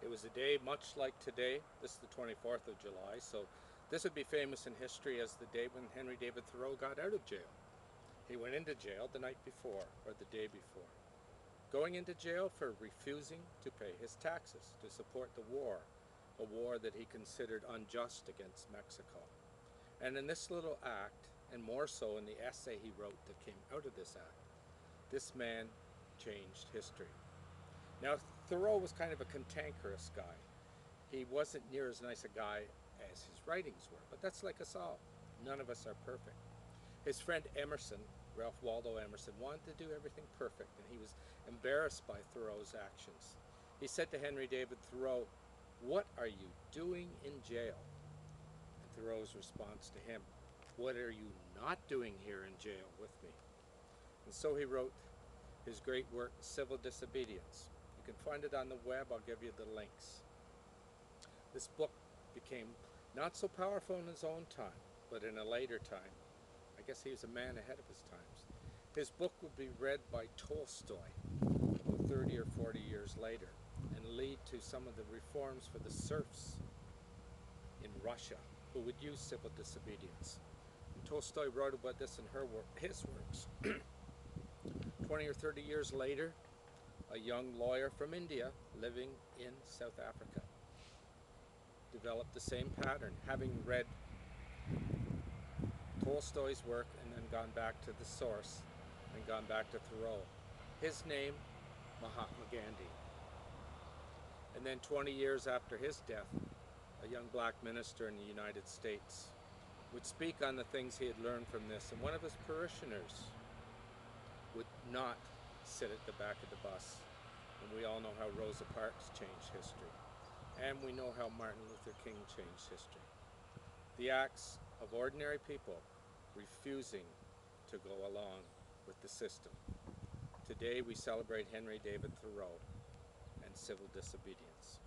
was a day much like today. This is the 24th of July, so this would be famous in history as the day when Henry David Thoreau got out of jail. He went into jail the night before, or the day before, going into jail for refusing to pay his taxes to support the war, a war that he considered unjust against Mexico. And in this little act, and more so in the essay he wrote that came out of this act, this man changed history. Now, Thoreau was kind of a cantankerous guy. He wasn't near as nice a guy as his writings were, but that's like us all. None of us are perfect. His friend Emerson, Ralph Waldo Emerson, wanted to do everything perfect, and he was embarrassed by Thoreau's actions. He said to Henry David Thoreau, "What are you doing in jail?" And Thoreau's response to him, "What are you not doing here in jail with me?" And so he wrote his great work, Civil Disobedience. You can find it on the web. I'll give you the links. This book became not so powerful in his own time, but in a later time. I guess he was a man ahead of his times. His book would be read by Tolstoy about 30 or 40 years later and lead to some of the reforms for the serfs in Russia who would use civil disobedience. And Tolstoy wrote about this in his works. 20 or 30 years later, a young lawyer from India living in South Africa developed the same pattern, having read Tolstoy's work and then gone back to the source and gone back to Thoreau. His name, Mahatma Gandhi. And then 20 years after his death, a young black minister in the United States would speak on the things he had learned from this, and one of his parishioners would not sit at the back of the bus. And we all know how Rosa Parks changed history. And we know how Martin Luther King changed history. The acts of ordinary people refusing to go along with the system. Today we celebrate Henry David Thoreau and civil disobedience.